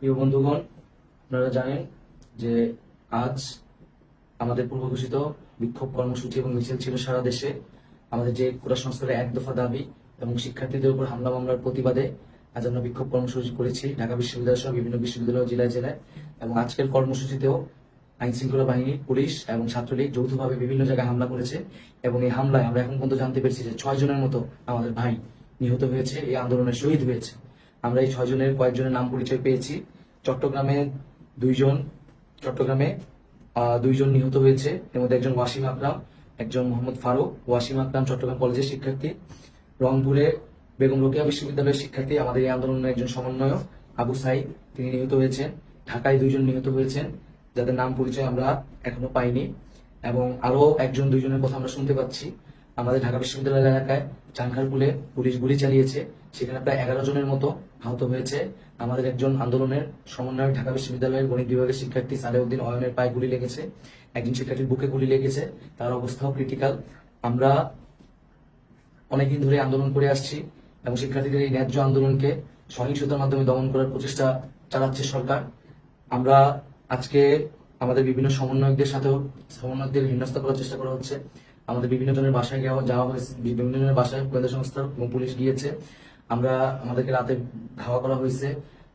প্রিয় বন্ধুগণ, আপনারা জানেন যে আজ আমাদের পূর্ব ঘোষিত বিক্ষোভ কর্মসূচি এবং মিছিল ছিল সারা দেশে। আমাদের যে কোটা সংস্কারের এক দফা দাবি এবং শিক্ষার্থীদের উপর হামলা মামলার প্রতিবাদে আজ আমরা বিক্ষোভ কর্মসূচি করেছি ঢাকা বিশ্ববিদ্যালয় সহ বিভিন্ন বিশ্ববিদ্যালয় জেলায় জেলায়। এবং আজকের কর্মসূচিতেও আইন শৃঙ্খলা বাহিনী, পুলিশ এবং ছাত্রলীগ যৌথভাবে বিভিন্ন জায়গায় হামলা করেছে। এবং এই হামলায় আমরা এখন পর্যন্ত জানতে পেরেছি যে 6 জনের মতো আমাদের ভাই নিহত হয়েছে, এই আন্দোলনে শহীদ হয়েছে। আমরা এই 6 জনের কয়েকজনের নাম পরিচয় পেয়েছি। চট্টগ্রামে দুইজন চট্টগ্রামে 2 জন নিহত হয়েছে। এর মধ্যে একজন ওয়াসিম আকরাম, একজন মোহাম্মদ ফারুক। ওয়াসিম আকরাম চট্টগ্রাম কলেজের শিক্ষার্থী। রংপুরে বেগম রোকেয়া বিশ্ববিদ্যালয়ের শিক্ষার্থী, আমাদের এই আন্দোলনের একজন সমন্বয়ক আবু সাইদ, তিনি নিহত হয়েছেন। ঢাকায় 2 জন নিহত হয়েছেন, যাদের নাম পরিচয় আমরা এখনো পাইনি। এবং আরো 1-2 জনের কথা আমরা শুনতে পাচ্ছি। আমাদের ঢাকা বিশ্ববিদ্যালয় এলাকায় চানখারপুলে পুলিশ গুলি চালিয়েছে, সেখানে প্রায় 11 জনের মতো আহত হয়েছে। আমাদের একজন আন্দোলনের সমন্বয়ক ঢাকা বিশ্ববিদ্যালয়ের গণিত বিভাগের শিক্ষার্থী সালেউদ্দিন অয়নের পায়ে গুলি লেগেছে, একজন শিক্ষার্থীর বুকে গুলি লেগেছে, তার অবস্থাও ক্রিটিক্যাল। আমরা অনেকদিন ধরে আন্দোলন করে আসছি এবং শিক্ষার্থীদের এই ন্যায্য আন্দোলনকে সহিংসতার মাধ্যমে দমন করার প্রচেষ্টা চালাচ্ছে সরকার। আমরা আজকে আমাদের বিভিন্ন সমন্বয়কদের হেনস্থা করার চেষ্টা করা হচ্ছে। আমাদের বিভিন্ন জনের বাসায় যাওয়া হয়েছে, বিভিন্ন জনের বাসায় গোয়েন্দা সংস্থা এবং পুলিশ গিয়েছে। আমাদেরকে রাতে ধাওয়া করা হয়েছে,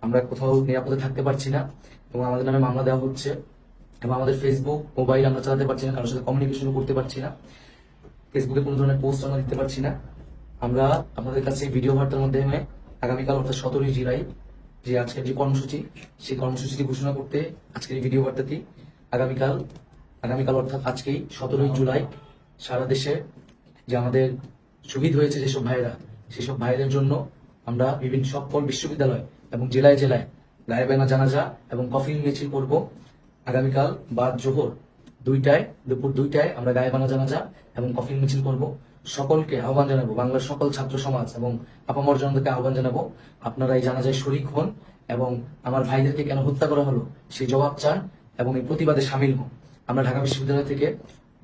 আমরা কোথাও নিরাপদে থাকতে পারছি না এবং আমাদের নামে মামলা দেওয়া হচ্ছে। এবং আমাদের ফেসবুক, মোবাইল আমরা চালাতে পারছি না, কারোর সাথে কমিউনিকেশন করতে পারছি না, ফেসবুকে কোনো ধরনের পোস্ট আমরা দিতে পারছি না। আমরা আপনাদের কাছে ভিডিও বার্তার মাধ্যমে আগামীকাল অর্থাৎ 17 জুলাই যে আজকের যে কর্মসূচি, সেই কর্মসূচিটি ঘোষণা করতে আজকের এই ভিডিও বার্তাটি আগামীকাল অর্থাৎ আজকেই 17 জুলাই সারা দেশে যে আমাদের শহীদ হয়েছে যেসব ভাইয়েরা, সেসব ভাইদের জন্য আমরা বিভিন্ন সকল বিশ্ববিদ্যালয় এবং জেলায় জেলায় গায়েবানা জানাজা এবং কফিন মিছিল করব। আগামীকাল বাদ জোহর দুপুর 2টায় আমরা গায়েবানা জানাজা এবং কফিন মিছিল করব। সকলকে আহ্বান জানাবো, বাংলার সকল ছাত্র সমাজ এবং আপামর জনতাকে আহ্বান জানাবো, আপনারা এই জানাজায় শরিক হন এবং আমার ভাইদেরকে কেন হত্যা করা হলো সেই জবাব চান এবং এই প্রতিবাদে সামিল হন। আমরা ঢাকা বিশ্ববিদ্যালয় থেকে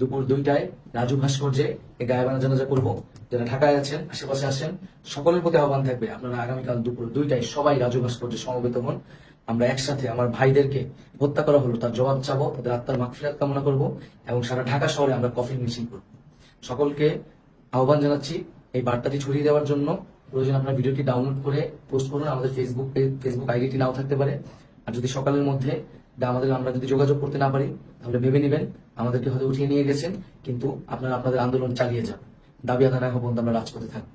দুপুর 2টায় রাজু ভাস্কর্যে এই গায়েবানা জানাজা করব। যারা ঢাকায় আছেন, আশেপাশে আসেন, সকলের প্রতি আহ্বান থাকবে আপনারা আগামীকাল দুপুর 2টায় সবাই রাজু ভাস্কর্যে সমবেত হন। আমরা একসাথে আমার ভাইদেরকে হত্যা করা হলো তার জবাব চাবো, তাদের আত্মার মাগফিরাত কামনা করব এবং সারা ঢাকা শহরে আমরা কফিন মিছিল করব। সকলকে আহ্বান জানাচ্ছি এই বার্তাটি ছড়িয়ে দেওয়ার জন্য। প্রয়োজন আপনার ভিডিওটি ডাউনলোড করে পোস্ট করুন। আমাদের ফেসবুক আইডিটি নাও থাকতে পারে। আর যদি সকালের মধ্যে আমরা যদি যোগাযোগ করতে না পারি, তাহলে ভেবে নেবেন আমাদেরকে হয়তো উঠিয়ে নিয়ে গেছেন, কিন্তু আপনারা আপনাদের আন্দোলন চালিয়ে যান। দাবি আদায় না হওয়া পর্যন্ত আমরা রাজপথে থাকবো।